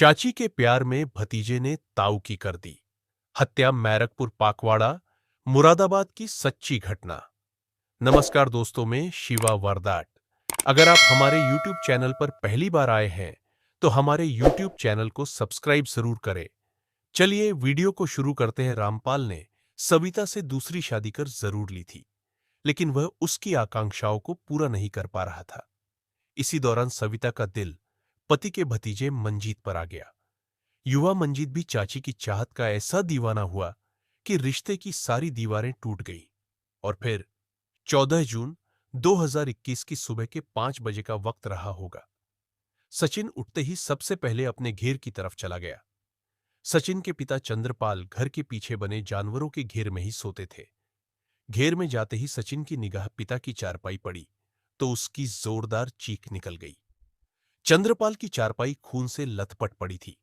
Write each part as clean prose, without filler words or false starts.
चाची के प्यार में भतीजे ने ताऊ की कर दी हत्या। मैरकपुर पाकवाड़ा मुरादाबाद की सच्ची घटना। नमस्कार दोस्तों, में शिवा वरदाट। अगर आप हमारे YouTube चैनल पर पहली बार आए हैं तो हमारे YouTube चैनल को सब्सक्राइब जरूर करें। चलिए वीडियो को शुरू करते हैं। रामपाल ने सविता से दूसरी शादी कर जरूर ली थी, लेकिन वह उसकी आकांक्षाओं को पूरा नहीं कर पा रहा था। इसी दौरान सविता का दिल पति के भतीजे मंजीत पर आ गया। युवा मंजीत भी चाची की चाहत का ऐसा दीवाना हुआ कि रिश्ते की सारी दीवारें टूट गई। और फिर 14 जून 2021 की सुबह के 5 बजे का वक्त रहा होगा। सचिन उठते ही सबसे पहले अपने घेर की तरफ चला गया। सचिन के पिता चंद्रपाल घर के पीछे बने जानवरों के घेर में ही सोते थे। घेर में जाते ही सचिन की निगाह पिता की चारपाई पड़ी तो उसकी जोरदार चीख निकल गई। चंद्रपाल की चारपाई खून से लथपथ पड़ी थी।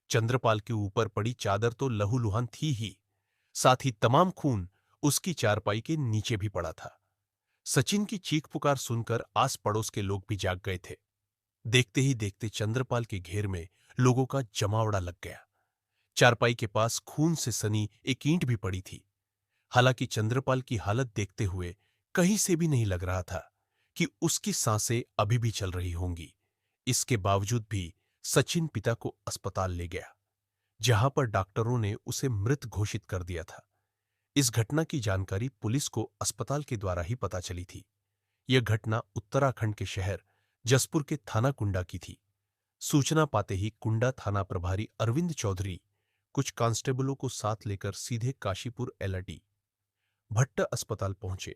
चंद्रपाल के ऊपर पड़ी चादर तो लहूलुहान थी ही, साथ ही तमाम खून उसकी चारपाई के नीचे भी पड़ा था। सचिन की चीख पुकार सुनकर आस पड़ोस के लोग भी जाग गए थे। देखते ही देखते चंद्रपाल के घेर में लोगों का जमावड़ा लग गया। चारपाई के पास खून से सनी एक ईंट भी पड़ी थी। हालांकि चंद्रपाल की हालत देखते हुए कहीं से भी नहीं लग रहा था कि उसकी सांसें अभी भी चल रही होंगी। इसके बावजूद भी सचिन पिता को अस्पताल ले गया, जहां पर डॉक्टरों ने उसे मृत घोषित कर दिया था। इस घटना की जानकारी पुलिस को अस्पताल के द्वारा ही पता चली थी। यह घटना उत्तराखंड के शहर जसपुर के थाना कुंडा की थी। सूचना पाते ही कुंडा थाना प्रभारी अरविंद चौधरी कुछ कांस्टेबलों को साथ लेकर सीधे काशीपुर एलआरटी भट्ट अस्पताल पहुंचे।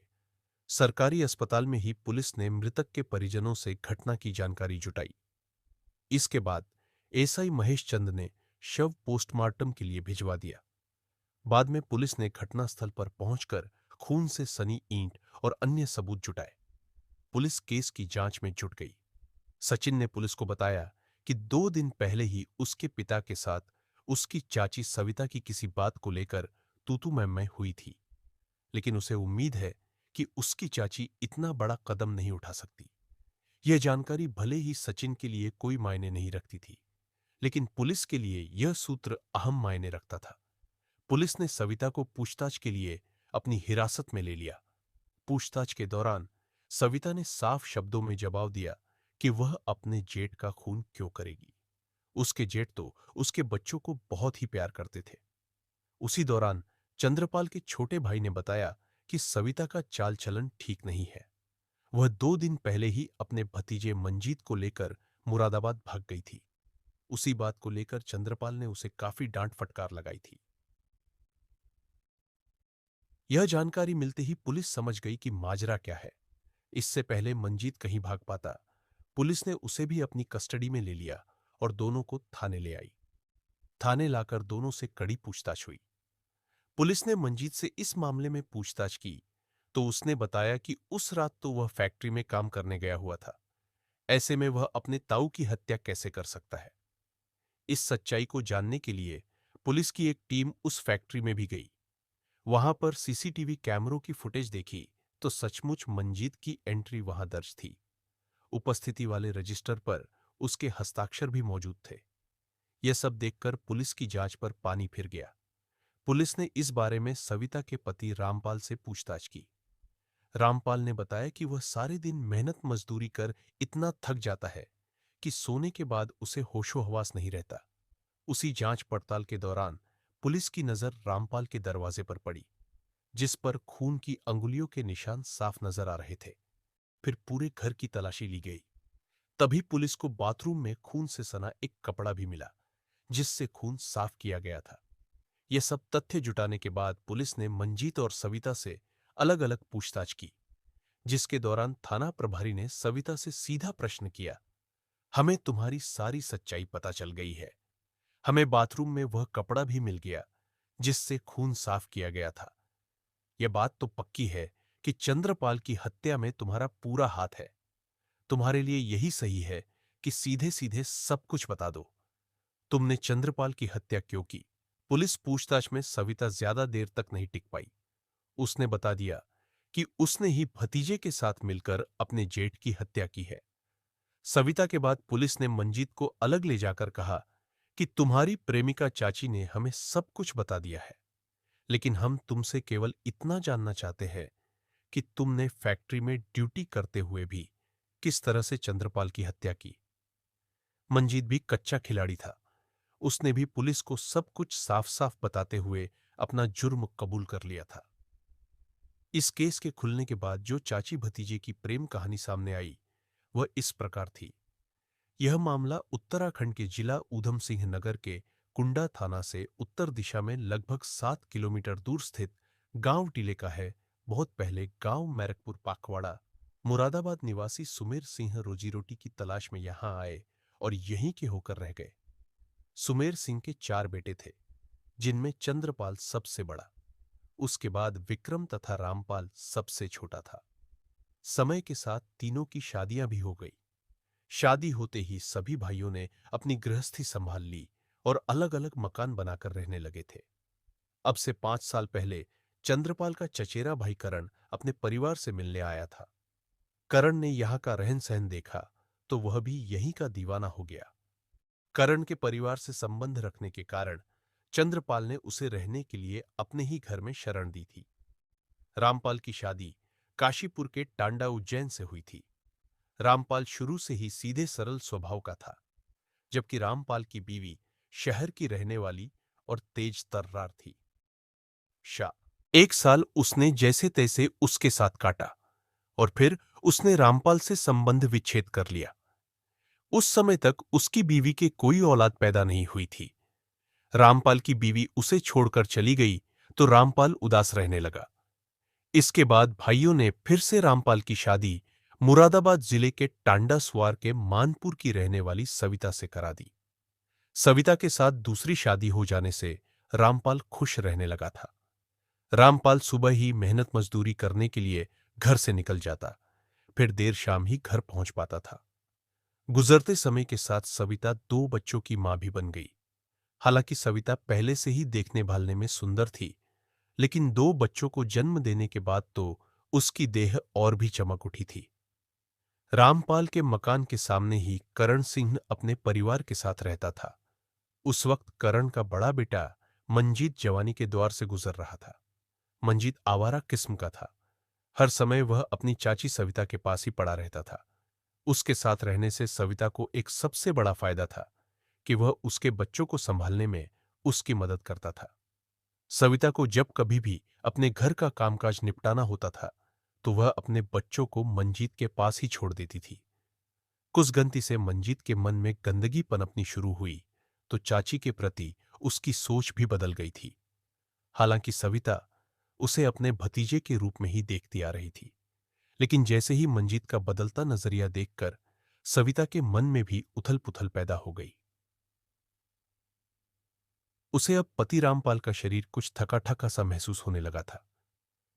सरकारी अस्पताल में ही पुलिस ने मृतक के परिजनों से घटना की जानकारी जुटाई। इसके बाद एसआई महेश चंद ने शव पोस्टमार्टम के लिए भिजवा दिया। बाद में पुलिस ने घटनास्थल पर पहुंचकर खून से सनी ईंट और अन्य सबूत जुटाए। पुलिस केस की जांच में जुट गई। सचिन ने पुलिस को बताया कि 2 दिन पहले ही उसके पिता के साथ उसकी चाची सविता की किसी बात को लेकर तू मैं हुई थी, लेकिन उसे उम्मीद है कि उसकी चाची इतना बड़ा कदम नहीं उठा सकती। यह जानकारी भले ही सचिन के लिए कोई मायने नहीं रखती थी, लेकिन पुलिस के लिए यह सूत्र अहम मायने रखता था। पुलिस ने सविता को पूछताछ के लिए अपनी हिरासत में ले लिया। पूछताछ के दौरान सविता ने साफ शब्दों में जवाब दिया कि वह अपने जेठ का खून क्यों करेगी। उसके जेठ तो उसके बच्चों को बहुत ही प्यार करते थे। उसी दौरान चंद्रपाल के छोटे भाई ने बताया कि सविता का चाल चलन ठीक नहीं है। वह 2 दिन पहले ही अपने भतीजे मंजीत को लेकर मुरादाबाद भाग गई थी। उसी बात को लेकर चंद्रपाल ने उसे काफी डांट फटकार लगाई थी। यह जानकारी मिलते ही पुलिस समझ गई कि माजरा क्या है। इससे पहले मंजीत कहीं भाग पाता, पुलिस ने उसे भी अपनी कस्टडी में ले लिया और दोनों को थाने ले आई। थाने लाकर दोनों से कड़ी पूछताछ हुई। पुलिस ने मंजीत से इस मामले में पूछताछ की तो उसने बताया कि उस रात तो वह फैक्ट्री में काम करने गया हुआ था। ऐसे में वह अपने ताऊ की हत्या कैसे कर सकता है। इस सच्चाई को जानने के लिए पुलिस की एक टीम उस फैक्ट्री में भी गई। वहां पर सीसीटीवी कैमरों की फुटेज देखी तो सचमुच मंजीत की एंट्री वहां दर्ज थी। उपस्थिति वाले रजिस्टर पर उसके हस्ताक्षर भी मौजूद थे। यह सब देखकर पुलिस की जांच पर पानी फिर गया। पुलिस ने इस बारे में सविता के पति रामपाल से पूछताछ की। रामपाल ने बताया कि वह सारे दिन मेहनत मजदूरी कर इतना थक जाता है कि सोने के बाद उसे होशो-हवास नहीं रहता। उसी जांच पड़ताल के दौरान पुलिस की नजर रामपाल के दरवाजे पर पड़ी, जिस पर खून की अंगुलियों के निशान साफ नजर आ रहे थे। फिर पूरे घर की तलाशी ली गई। तभी पुलिस को बाथरूम में खून से सना एक कपड़ा भी मिला, जिससे खून साफ किया गया था। यह सब तथ्य जुटाने के बाद पुलिस ने मंजीत और सविता से अलग-अलग पूछताछ की, जिसके दौरान थाना प्रभारी ने सविता से सीधा प्रश्न किया, हमें तुम्हारी सारी सच्चाई पता चल गई है। हमें बाथरूम में वह कपड़ा भी मिल गया जिससे खून साफ किया गया था। यह बात तो पक्की है कि चंद्रपाल की हत्या में तुम्हारा पूरा हाथ है। तुम्हारे लिए यही सही है कि सीधे सीधे सब कुछ बता दो। तुमने चंद्रपाल की हत्या क्यों की? पुलिस पूछताछ में सविता ज्यादा देर तक नहीं टिक पाई। उसने बता दिया कि उसने ही भतीजे के साथ मिलकर अपने जेठ की हत्या की है। सविता के बाद पुलिस ने मंजीत को अलग ले जाकर कहा कि तुम्हारी प्रेमिका चाची ने हमें सब कुछ बता दिया है, लेकिन हम तुमसे केवल इतना जानना चाहते हैं कि तुमने फैक्ट्री में ड्यूटी करते हुए भी किस तरह से चंद्रपाल की हत्या की। मंजीत भी कच्चा खिलाड़ी था। उसने भी पुलिस को सब कुछ साफ साफ बताते हुए अपना जुर्म कबूल कर लिया था। इस केस के खुलने के बाद जो चाची भतीजे की प्रेम कहानी सामने आई वह इस प्रकार थी। यह मामला उत्तराखंड के जिला ऊधम सिंह नगर के कुंडा थाना से उत्तर दिशा में लगभग 7 किलोमीटर दूर स्थित गांव टीले का है। बहुत पहले गांव मैरकपुर पाकवाड़ा मुरादाबाद निवासी सुमेर सिंह रोजी रोटी की तलाश में यहां आए और यहीं के होकर रह गए। सुमेर सिंह के 4 बेटे थे, जिनमें चंद्रपाल सबसे बड़ा, उसके बाद विक्रम तथा रामपाल सबसे छोटा था। समय के साथ तीनों की शादियां भी हो गई। शादी होते ही सभी भाइयों ने अपनी गृहस्थी संभाल ली और अलग अलग मकान बनाकर रहने लगे थे। अब से 5 साल पहले चंद्रपाल का चचेरा भाई करण अपने परिवार से मिलने आया था। करण ने यहाँ का रहन सहन देखा तो वह भी यहीं का दीवाना हो गया। करण के परिवार से संबंध रखने के कारण चंद्रपाल ने उसे रहने के लिए अपने ही घर में शरण दी थी। रामपाल की शादी काशीपुर के टांडा उज्जैन से हुई थी। रामपाल शुरू से ही सीधे सरल स्वभाव का था, जबकि रामपाल की बीवी शहर की रहने वाली और तेज तर्रार थी। शाह 1 साल उसने जैसे तैसे उसके साथ काटा और फिर उसने रामपाल से संबंध विच्छेद कर लिया। उस समय तक उसकी बीवी के कोई औलाद पैदा नहीं हुई थी। रामपाल की बीवी उसे छोड़कर चली गई तो रामपाल उदास रहने लगा। इसके बाद भाइयों ने फिर से रामपाल की शादी मुरादाबाद जिले के टांडा स्वार के मानपुर की रहने वाली सविता से करा दी। सविता के साथ दूसरी शादी हो जाने से रामपाल खुश रहने लगा था। रामपाल सुबह ही मेहनत मजदूरी करने के लिए घर से निकल जाता, फिर देर शाम ही घर पहुंच पाता था। गुजरते समय के साथ सविता 2 बच्चों की मां भी बन गई। हालांकि सविता पहले से ही देखने भालने में सुंदर थी, लेकिन 2 बच्चों को जन्म देने के बाद तो उसकी देह और भी चमक उठी थी। रामपाल के मकान के सामने ही करण सिंह अपने परिवार के साथ रहता था। उस वक्त करण का बड़ा बेटा मंजीत जवानी के द्वार से गुजर रहा था। मंजीत आवारा किस्म का था। हर समय वह अपनी चाची सविता के पास ही पड़ा रहता था। उसके साथ रहने से सविता को एक सबसे बड़ा फायदा था कि वह उसके बच्चों को संभालने में उसकी मदद करता था। सविता को जब कभी भी अपने घर का कामकाज निपटाना होता था तो वह अपने बच्चों को मंजीत के पास ही छोड़ देती थी। कुछ गलती से मंजीत के मन में गंदगी पनपनी शुरू हुई तो चाची के प्रति उसकी सोच भी बदल गई थी। हालांकि सविता उसे अपने भतीजे के रूप में ही देखती आ रही थी, लेकिन जैसे ही मंजीत का बदलता नजरिया देखकर सविता के मन में भी उथल पुथल पैदा हो गई। उसे अब पति रामपाल का शरीर कुछ थका थका सा महसूस होने लगा था।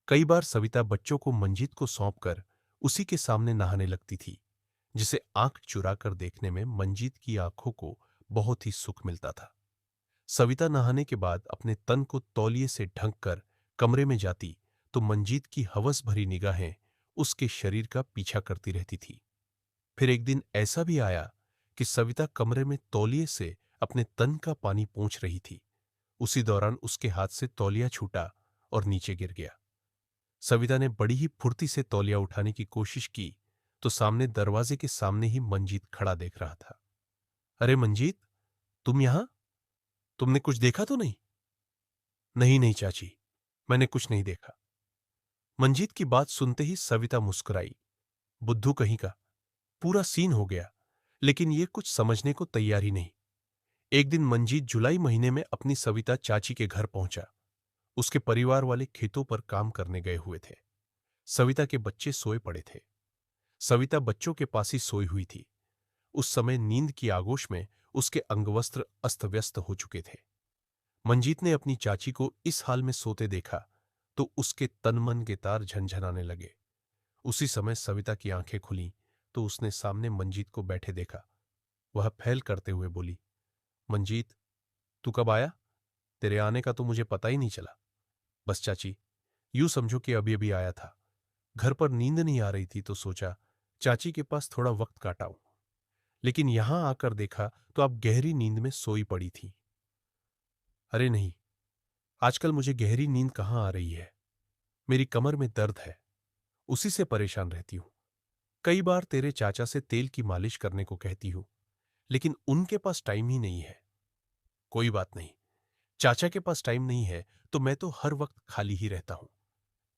कई बार सविता बच्चों को मंजीत को सौंपकर उसी के सामने नहाने लगती थी, जिसे आंख चुराकर देखने में मंजीत की आंखों को बहुत ही सुख मिलता था। सविता नहाने के बाद अपने तन को तौलिए से ढक कर कमरे में जाती तो मंजीत की हवस भरी निगाहें उसके शरीर का पीछा करती रहती थी। फिर एक दिन ऐसा भी आया कि सविता कमरे में तौलिए से अपने तन का पानी पोंछ रही थी। उसी दौरान उसके हाथ से तौलिया छूटा और नीचे गिर गया। सविता ने बड़ी ही फुर्ती से तौलिया उठाने की कोशिश की तो सामने दरवाजे के सामने ही मंजीत खड़ा देख रहा था। अरे मंजीत, तुम यहां? तुमने कुछ देखा तो नहीं? नहीं नहीं चाची, मैंने कुछ नहीं देखा। मंजीत की बात सुनते ही सविता मुस्कुराई। बुद्धू कहीं का, पूरा सीन हो गया, लेकिन ये कुछ समझने को तैयार ही नहीं। एक दिन मंजीत जुलाई महीने में अपनी सविता चाची के घर पहुंचा। उसके परिवार वाले खेतों पर काम करने गए हुए थे। सविता के बच्चे सोए पड़े थे। सविता बच्चों के पास ही सोई हुई थी। उस समय नींद की आगोश में उसके अंगवस्त्र अस्त व्यस्त हो चुके थे। मंजीत ने अपनी चाची को इस हाल में सोते देखा तो उसके तन मन के तार झनझनाने लगे। उसी समय सविता की आंखें खुलीं तो उसने सामने मंजीत को बैठे देखा। वह फैल करते हुए बोली, मंजीत, तू कब आया? तेरे आने का तो मुझे पता ही नहीं चला। बस चाची, यूं समझो कि अभी अभी आया था। घर पर नींद नहीं आ रही थी तो सोचा चाची के पास थोड़ा वक्त काटाऊं। लेकिन यहां आकर देखा तो आप गहरी नींद में सोई पड़ी थी। अरे नहीं, आजकल मुझे गहरी नींद कहाँ आ रही है। मेरी कमर में दर्द है, उसी से परेशान रहती हूँ। कई बार तेरे चाचा से तेल की मालिश करने को कहती हूँ, लेकिन उनके पास टाइम ही नहीं है। कोई बात नहीं, चाचा के पास टाइम नहीं है तो मैं तो हर वक्त खाली ही रहता हूं।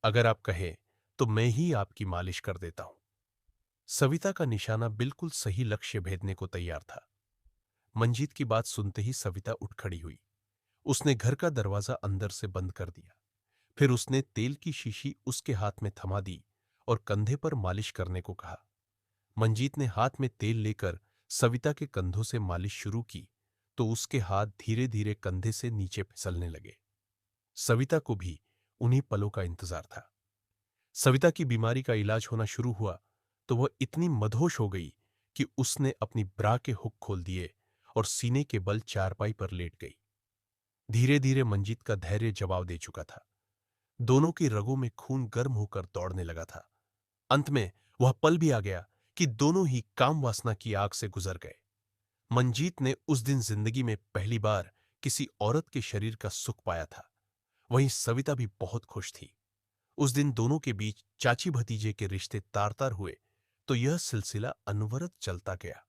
अगर आप कहें तो मैं ही आपकी मालिश कर देता हूं। सविता का निशाना बिल्कुल सही लक्ष्य भेदने को तैयार था। मंजीत की बात सुनते ही सविता उठ खड़ी हुई। उसने घर का दरवाजा अंदर से बंद कर दिया। फिर उसने तेल की शीशी उसके हाथ में थमा दी और कंधे पर मालिश करने को कहा। मंजीत ने हाथ में तेल लेकर सविता के कंधों से मालिश शुरू की तो उसके हाथ धीरे धीरे कंधे से नीचे फिसलने लगे। सविता को भी उन्हीं पलों का इंतजार था। सविता की बीमारी का इलाज होना शुरू हुआ तो वह इतनी मदहोश हो गई कि उसने अपनी ब्रा के हुक खोल दिए और सीने के बल चारपाई पर लेट गई। धीरे धीरे मंजीत का धैर्य जवाब दे चुका था। दोनों की रगों में खून गर्म होकर दौड़ने लगा था। अंत में वह पल भी आ गया कि दोनों ही काम वासना की आग से गुजर गए। मंजीत ने उस दिन जिंदगी में पहली बार किसी औरत के शरीर का सुख पाया था। वहीं सविता भी बहुत खुश थी। उस दिन दोनों के बीच चाची भतीजे के रिश्ते तार तार हुए तो यह सिलसिला अनवरत चलता गया।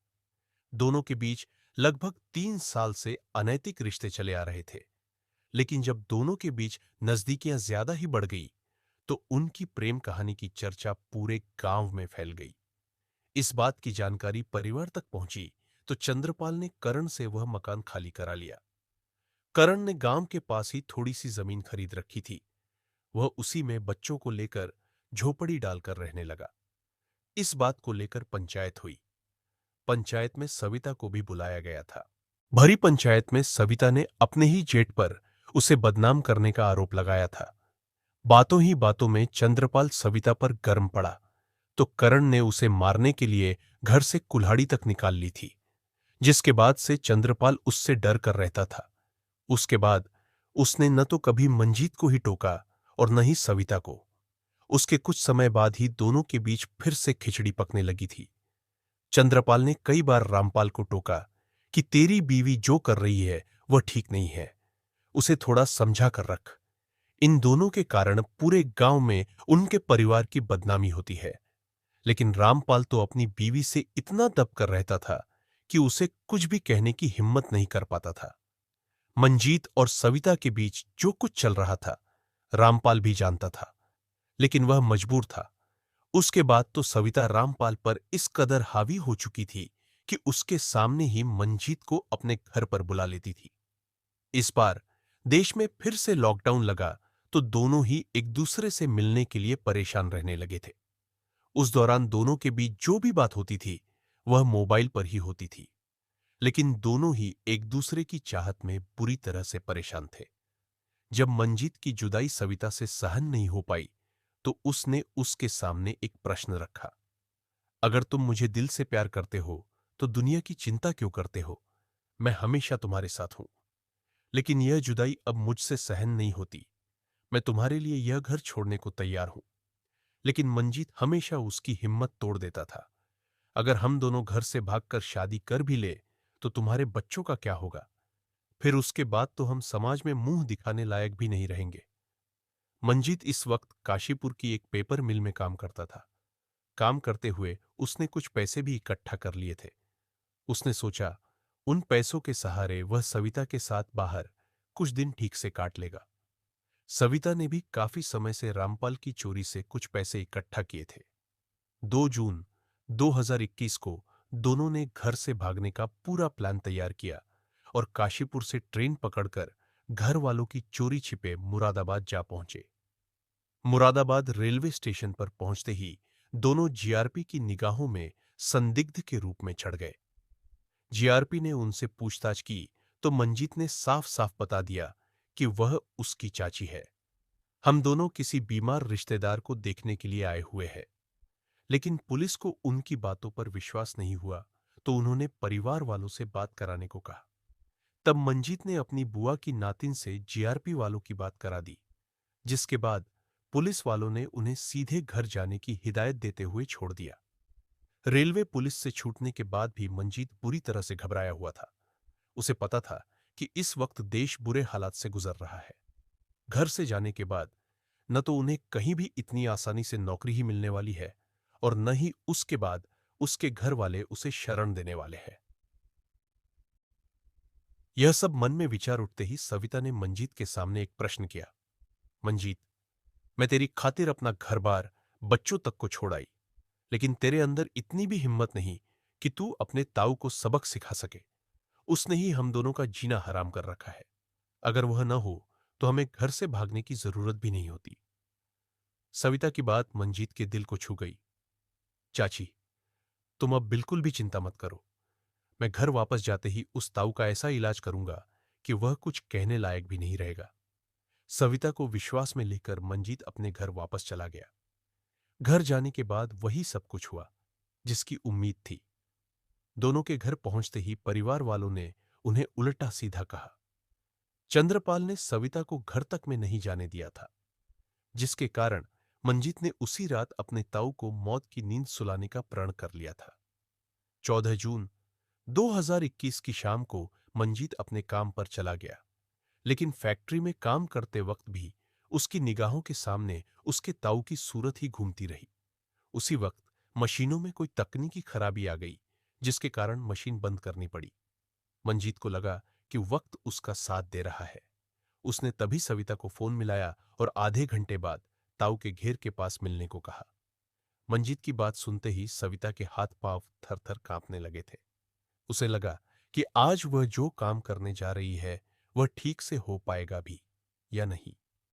दोनों के बीच लगभग 3 साल से अनैतिक रिश्ते चले आ रहे थे। लेकिन जब दोनों के बीच नजदीकियां ज्यादा ही बढ़ गई तो उनकी प्रेम कहानी की चर्चा पूरे गांव में फैल गई। इस बात की जानकारी परिवार तक पहुंची तो चंद्रपाल ने करण से वह मकान खाली करा लिया। करण ने गांव के पास ही थोड़ी सी जमीन खरीद रखी थी। वह उसी में बच्चों को लेकर झोपड़ी डालकर रहने लगा। इस बात को लेकर पंचायत हुई। पंचायत में सविता को भी बुलाया गया था। भरी पंचायत में सविता ने अपने ही जेठ पर उसे बदनाम करने का आरोप लगाया था। बातों ही बातों में चंद्रपाल सविता पर गर्म पड़ा तो करण ने उसे मारने के लिए घर से कुल्हाड़ी तक निकाल ली थी, जिसके बाद से चंद्रपाल उससे डर कर रहता था। उसके बाद उसने न तो कभी मंजीत को ही टोका और न ही सविता को। उसके कुछ समय बाद ही दोनों के बीच फिर से खिचड़ी पकने लगी थी। चंद्रपाल ने कई बार रामपाल को टोका कि तेरी बीवी जो कर रही है वह ठीक नहीं है, उसे थोड़ा समझा कर रख। इन दोनों के कारण पूरे गांव में उनके परिवार की बदनामी होती है। लेकिन रामपाल तो अपनी बीवी से इतना दब कर रहता था कि उसे कुछ भी कहने की हिम्मत नहीं कर पाता था। मंजीत और सविता के बीच जो कुछ चल रहा था रामपाल भी जानता था, लेकिन वह मजबूर था। उसके बाद तो सविता रामपाल पर इस कदर हावी हो चुकी थी कि उसके सामने ही मंजीत को अपने घर पर बुला लेती थी। इस बार देश में फिर से लॉकडाउन लगा तो दोनों ही एक दूसरे से मिलने के लिए परेशान रहने लगे थे। उस दौरान दोनों के बीच जो भी बात होती थी वह मोबाइल पर ही होती थी। लेकिन दोनों ही एक दूसरे की चाहत में बुरी तरह से परेशान थे। जब मंजीत की जुदाई सविता से सहन नहीं हो पाई तो उसने उसके सामने एक प्रश्न रखा। अगर तुम मुझे दिल से प्यार करते हो तो दुनिया की चिंता क्यों करते हो? मैं हमेशा तुम्हारे साथ हूं। लेकिन यह जुदाई अब मुझसे सहन नहीं होती। मैं तुम्हारे लिए यह घर छोड़ने को तैयार हूं। लेकिन मंजीत हमेशा उसकी हिम्मत तोड़ देता था। अगर हम दोनों घर से भागकर शादी कर भी ले तो तुम्हारे बच्चों का क्या होगा? फिर उसके बाद तो हम समाज में मुंह दिखाने लायक भी नहीं रहेंगे। मंजीत इस वक्त काशीपुर की एक पेपर मिल में काम करता था। काम करते हुए उसने कुछ पैसे भी इकट्ठा कर लिए थे। उसने सोचा उन पैसों के सहारे वह सविता के साथ बाहर कुछ दिन ठीक से काट लेगा। सविता ने भी काफी समय से रामपाल की चोरी से कुछ पैसे इकट्ठा किए थे। 2 जून 2021 को दोनों ने घर से भागने का पूरा प्लान तैयार किया और काशीपुर से ट्रेन पकड़कर घर वालों की चोरी छिपे मुरादाबाद जा पहुंचे। मुरादाबाद रेलवे स्टेशन पर पहुंचते ही दोनों जीआरपी की निगाहों में संदिग्ध के रूप में चढ़ गए। जीआरपी ने उनसे पूछताछ की तो मंजीत ने साफ साफ बता दिया कि वह उसकी चाची है। हम दोनों किसी बीमार रिश्तेदार को देखने के लिए आए हुए हैं। लेकिन पुलिस को उनकी बातों पर विश्वास नहीं हुआ तो उन्होंने परिवार वालों से बात कराने को कहा। तब मंजीत ने अपनी बुआ की नातिन से जीआरपी वालों की बात करा दी, जिसके बाद पुलिस वालों ने उन्हें सीधे घर जाने की हिदायत देते हुए छोड़ दिया। रेलवे पुलिस से छूटने के बाद भी मंजीत बुरी तरह से घबराया हुआ था। उसे पता था कि इस वक्त देश बुरे हालात से गुजर रहा है। घर से जाने के बाद न तो उन्हें कहीं भी इतनी आसानी से नौकरी ही मिलने वाली है और न ही उसके बाद उसके घर वाले उसे शरण देने वाले हैं। यह सब मन में विचार उठते ही सविता ने मंजीत के सामने एक प्रश्न किया। मंजीत, मैं तेरी खातिर अपना घर बार, बच्चों तक को छोड़ आई, लेकिन तेरे अंदर इतनी भी हिम्मत नहीं कि तू अपने ताऊ को सबक सिखा सके। उसने ही हम दोनों का जीना हराम कर रखा है। अगर वह न हो तो हमें घर से भागने की जरूरत भी नहीं होती। सविता की बात मंजीत के दिल को छू गई। चाची, तुम अब बिल्कुल भी चिंता मत करो। मैं घर वापस जाते ही उस ताऊ का ऐसा इलाज करूंगा कि वह कुछ कहने लायक भी नहीं रहेगा। सविता को विश्वास में लेकर मंजीत अपने घर वापस चला गया। घर जाने के बाद वही सब कुछ हुआ जिसकी उम्मीद थी। दोनों के घर पहुंचते ही परिवार वालों ने उन्हें उल्टा सीधा कहा। चंद्रपाल ने सविता को घर तक में नहीं जाने दिया था, जिसके कारण मंजीत ने उसी रात अपने ताऊ को मौत की नींद सुलाने का प्रण कर लिया था। 14 जून 2021 की शाम को मंजीत अपने काम पर चला गया, लेकिन फैक्ट्री में काम करते वक्त भी उसकी निगाहों के सामने उसके ताऊ की सूरत ही घूमती रही। उसी वक्त मशीनों में कोई तकनीकी खराबी आ गई, जिसके कारण मशीन बंद करनी पड़ी। मंजीत को लगा कि वक्त उसका साथ दे रहा है। उसने तभी सविता को फोन मिलाया और आधे घंटे बाद ताऊ के घेर के पास मिलने को कहा। मंजीत की बात सुनते ही सविता के हाथ पांव थर-थर कांपने लगे थे। उसे लगा कि आज वह जो काम करने जा रही है वह ठीक से हो पाएगा भी या नहीं।